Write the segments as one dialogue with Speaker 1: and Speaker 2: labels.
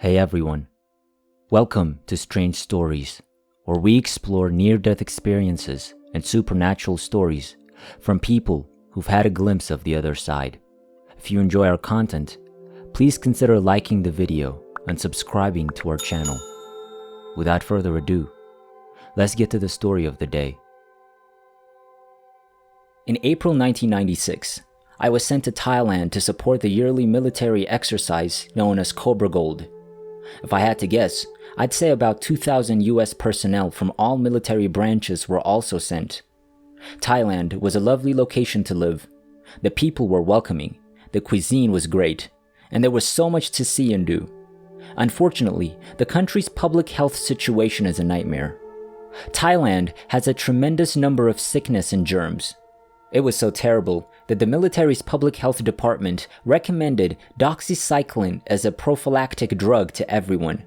Speaker 1: Hey everyone, welcome to Strange Stories, where we explore near-death experiences and supernatural stories from people who've had a glimpse of the other side. If you enjoy our content, please consider liking the video and subscribing to our channel. Without further ado, let's get to the story of the day. In April 1996, I was sent to Thailand to support the yearly military exercise known as Cobra Gold. If I had to guess, I'd say about 2,000 US personnel from all military branches were also sent. Thailand was a lovely location to live. The people were welcoming, the cuisine was great, and there was so much to see and do. Unfortunately, the country's public health situation is a nightmare. Thailand has a tremendous number of sickness and germs. It was so terrible that the military's public health department recommended doxycycline as a prophylactic drug to everyone.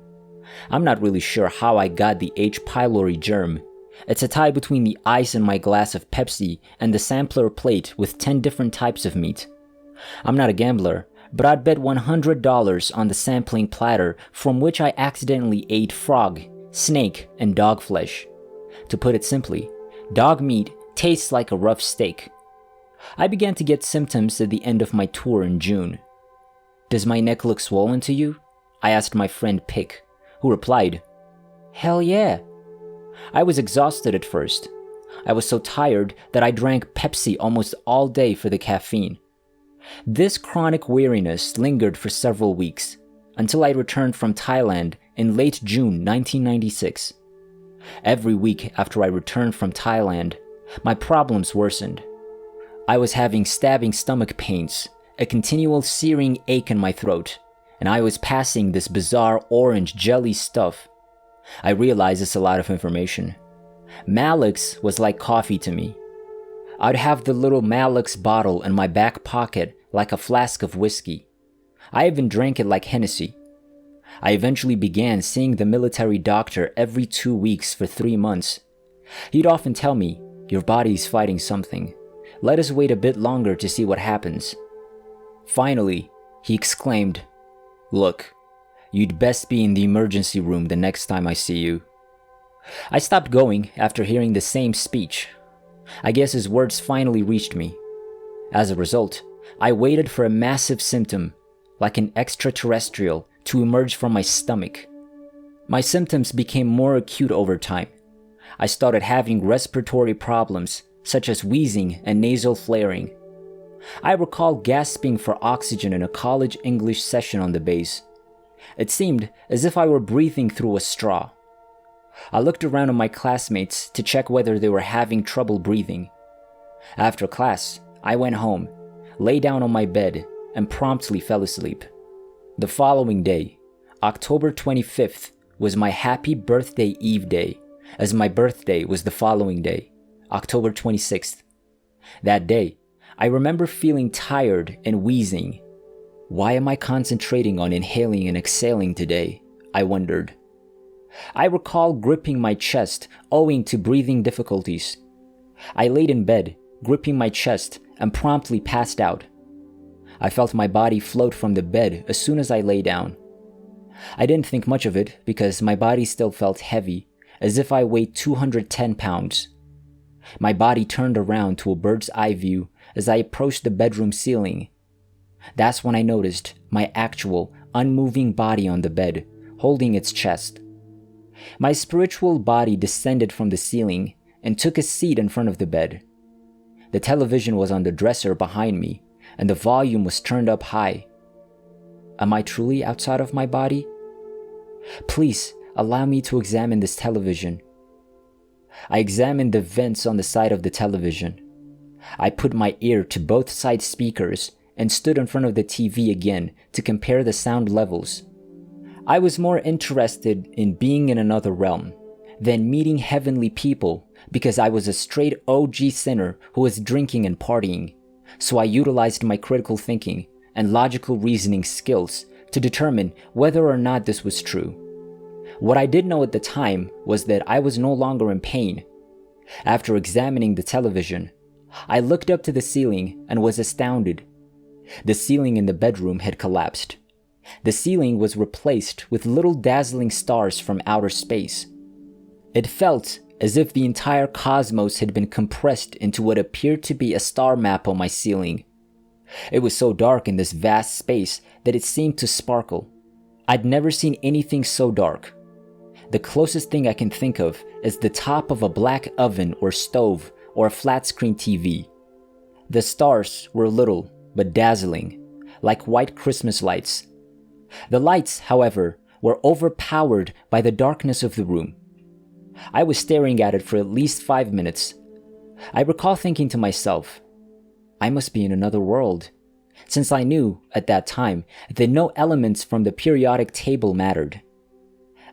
Speaker 1: I'm not really sure how I got the H. pylori germ. It's a tie between the ice in my glass of Pepsi and the sampler plate with 10 different types of meat. I'm not a gambler, but I'd bet $100 on the sampling platter from which I accidentally ate frog, snake, and dog flesh. To put it simply, dog meat tastes like a rough steak. I began to get symptoms at the end of my tour in June. "Does my neck look swollen to you?" I asked my friend Pick, who replied, "Hell yeah." I was exhausted at first. I was so tired that I drank Pepsi almost all day for the caffeine. This chronic weariness lingered for several weeks, until I returned from Thailand in late June 1996. Every week after I returned from Thailand, my problems worsened. I was having stabbing stomach pains, a continual searing ache in my throat, and I was passing this bizarre orange jelly stuff. I realize it's a lot of information. Malix was like coffee to me. I'd have the little Malix bottle in my back pocket like a flask of whiskey. I even drank it like Hennessy. I eventually began seeing the military doctor every 2 weeks for 3 months. He'd often tell me, "Your body's fighting something. Let us wait a bit longer to see what happens." Finally, he exclaimed, "Look, you'd best be in the emergency room the next time I see you." I stopped going after hearing the same speech. I guess his words finally reached me. As a result, I waited for a massive symptom, like an extraterrestrial, to emerge from my stomach. My symptoms became more acute over time. I started having respiratory problems, such as wheezing and nasal flaring. I recall gasping for oxygen in a college English session on the base. It seemed as if I were breathing through a straw. I looked around at my classmates to check whether they were having trouble breathing. After class, I went home, lay down on my bed, and promptly fell asleep. The following day, October 25th, was my happy birthday eve day, as my birthday was the following day, October 26th. That day, I remember feeling tired and wheezing. Why am I concentrating on inhaling and exhaling today? I wondered. I recall gripping my chest owing to breathing difficulties. I laid in bed, gripping my chest, and promptly passed out. I felt my body float from the bed as soon as I lay down. I didn't think much of it because my body still felt heavy, as if I weighed 210 pounds. My body turned around to a bird's eye view as I approached the bedroom ceiling. That's when I noticed my actual, unmoving body on the bed, holding its chest. My spiritual body descended from the ceiling and took a seat in front of the bed. The television was on the dresser behind me, and the volume was turned up high. Am I truly outside of my body? Please allow me to examine this television. I examined the vents on the side of the television. I put my ear to both side speakers and stood in front of the TV again to compare the sound levels. I was more interested in being in another realm than meeting heavenly people because I was a straight OG sinner who was drinking and partying, so I utilized my critical thinking and logical reasoning skills to determine whether or not this was true. What I did know at the time was that I was no longer in pain. After examining the television, I looked up to the ceiling and was astounded. The ceiling in the bedroom had collapsed. The ceiling was replaced with little dazzling stars from outer space. It felt as if the entire cosmos had been compressed into what appeared to be a star map on my ceiling. It was so dark in this vast space that it seemed to sparkle. I'd never seen anything so dark. The closest thing I can think of is the top of a black oven or stove or a flat-screen TV. The stars were little but dazzling, like white Christmas lights. The lights, however, were overpowered by the darkness of the room. I was staring at it for at least 5 minutes. I recall thinking to myself, I must be in another world, since I knew, at that time, that no elements from the periodic table mattered.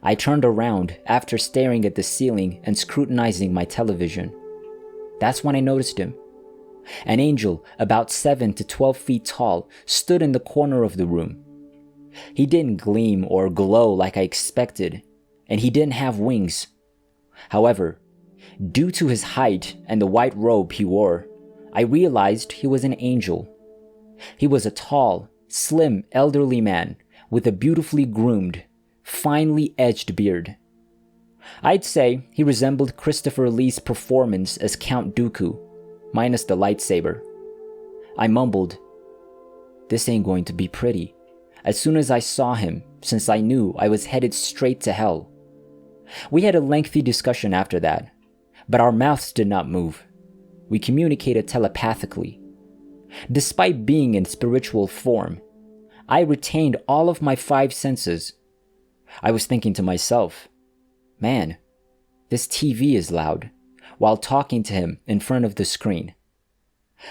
Speaker 1: I turned around after staring at the ceiling and scrutinizing my television. That's when I noticed him. An angel about 7 to 12 feet tall stood in the corner of the room. He didn't gleam or glow like I expected, and he didn't have wings. However, due to his height and the white robe he wore, I realized he was an angel. He was a tall, slim, elderly man with a beautifully groomed, finely edged beard. I'd say he resembled Christopher Lee's performance as Count Dooku, minus the lightsaber. I mumbled, "This ain't going to be pretty," as soon as I saw him, since I knew I was headed straight to hell. We had a lengthy discussion after that, but our mouths did not move. We communicated telepathically. Despite being in spiritual form, I retained all of my 5 senses. I was thinking to myself, man, this TV is loud, while talking to him in front of the screen.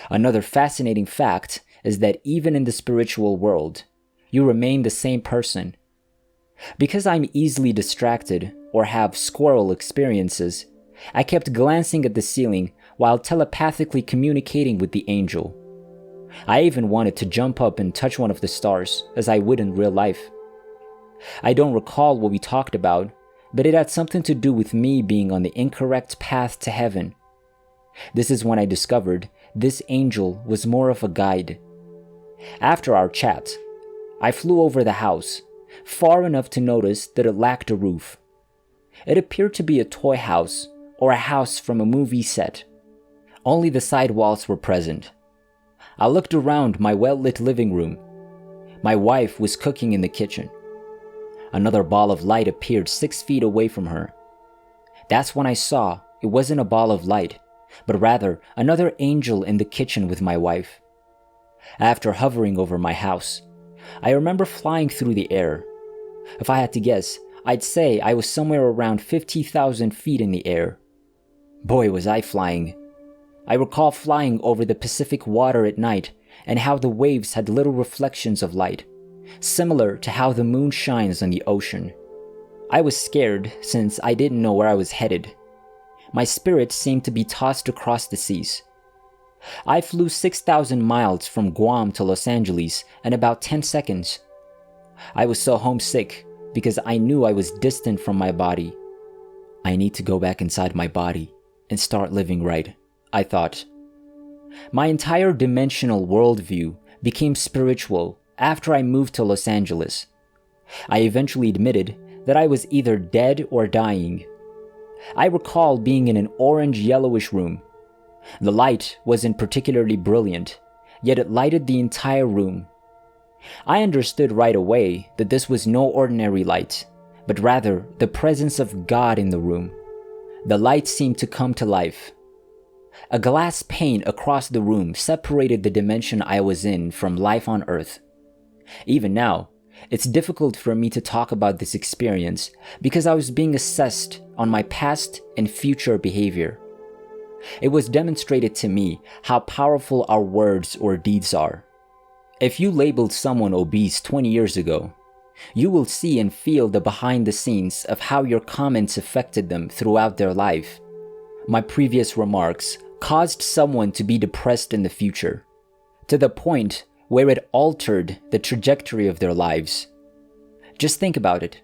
Speaker 1: Another fascinating fact is that even in the spiritual world, you remain the same person. Because I'm easily distracted or have squirrel experiences, I kept glancing at the ceiling while telepathically communicating with the angel. I even wanted to jump up and touch one of the stars, as I would in real life. I don't recall what we talked about, but it had something to do with me being on the incorrect path to heaven. This is when I discovered this angel was more of a guide. After our chat, I flew over the house, far enough to notice that it lacked a roof. It appeared to be a toy house or a house from a movie set. Only the side walls were present. I looked around my well-lit living room. My wife was cooking in the kitchen. Another ball of light appeared 6 feet away from her. That's when I saw it wasn't a ball of light, but rather another angel in the kitchen with my wife. After hovering over my house, I remember flying through the air. If I had to guess, I'd say I was somewhere around 50,000 feet in the air. Boy, was I flying. I recall flying over the Pacific water at night and how the waves had little reflections of light, similar to how the moon shines on the ocean. I was scared since I didn't know where I was headed. My spirit seemed to be tossed across the seas. I flew 6,000 miles from Guam to Los Angeles in about 10 seconds. I was so homesick because I knew I was distant from my body. I need to go back inside my body and start living right, I thought. My entire dimensional worldview became spiritual after I moved to Los Angeles. I eventually admitted that I was either dead or dying. I recall being in an orange-yellowish room. The light wasn't particularly brilliant, yet it lighted the entire room. I understood right away that this was no ordinary light, but rather the presence of God in the room. The light seemed to come to life. A glass pane across the room separated the dimension I was in from life on Earth. Even now, it's difficult for me to talk about this experience because I was being assessed on my past and future behavior. It was demonstrated to me how powerful our words or deeds are. If you labeled someone obese 20 years ago, you will see and feel the behind the scenes of how your comments affected them throughout their life. My previous remarks caused someone to be depressed in the future, to the point where it altered the trajectory of their lives. Just think about it.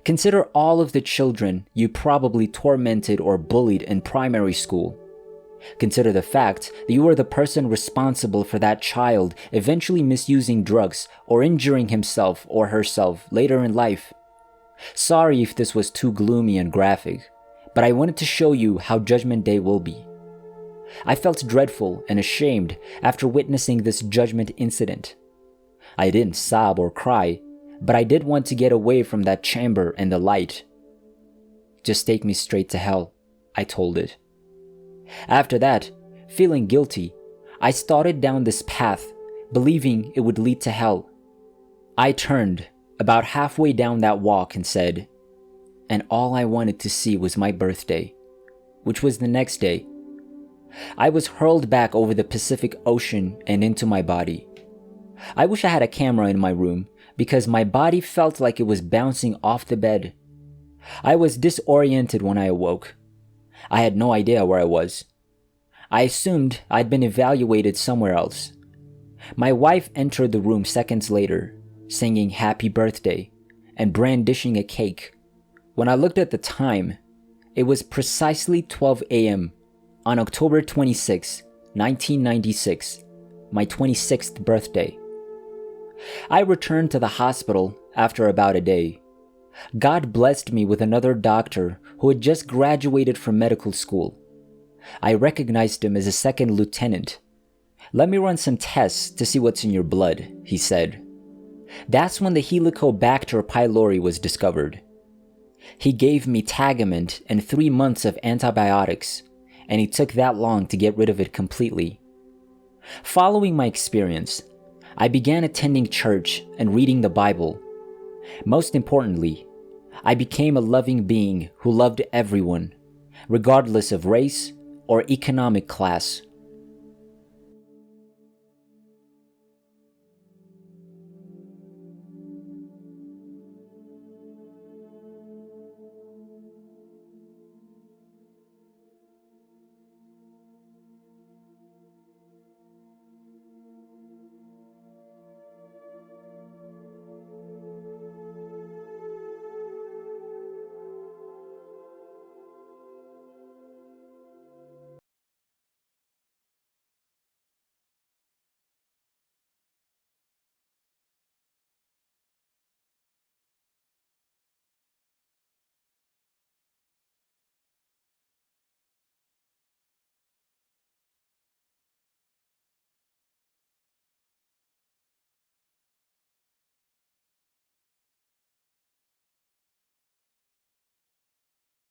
Speaker 1: Consider all of the children you probably tormented or bullied in primary school. Consider the fact that you are the person responsible for that child eventually misusing drugs or injuring himself or herself later in life. Sorry if this was too gloomy and graphic, but I wanted to show you how Judgment Day will be. I felt dreadful and ashamed after witnessing this judgment incident. I didn't sob or cry, but I did want to get away from that chamber and the light. Just take me straight to hell, I told it. After that, feeling guilty, I started down this path, believing it would lead to hell. I turned about halfway down that walk and said, and all I wanted to see was my birthday, which was the next day. I was hurled back over the Pacific Ocean and into my body. I wish I had a camera in my room because my body felt like it was bouncing off the bed. I was disoriented when I awoke. I had no idea where I was. I assumed I'd been evaluated somewhere else. My wife entered the room seconds later, singing happy birthday and brandishing a cake. When I looked at the time, it was precisely 12 a.m. on October 26, 1996, my 26th birthday. I returned to the hospital after about a day. God blessed me with another doctor who had just graduated from medical school. I recognized him as a second lieutenant. Let me run some tests to see what's in your blood, he said. That's when the Helicobacter pylori was discovered. He gave me Tagament and 3 months of antibiotics, and it took that long to get rid of it completely. Following my experience, I began attending church and reading the Bible. Most importantly, I became a loving being who loved everyone, regardless of race or economic class.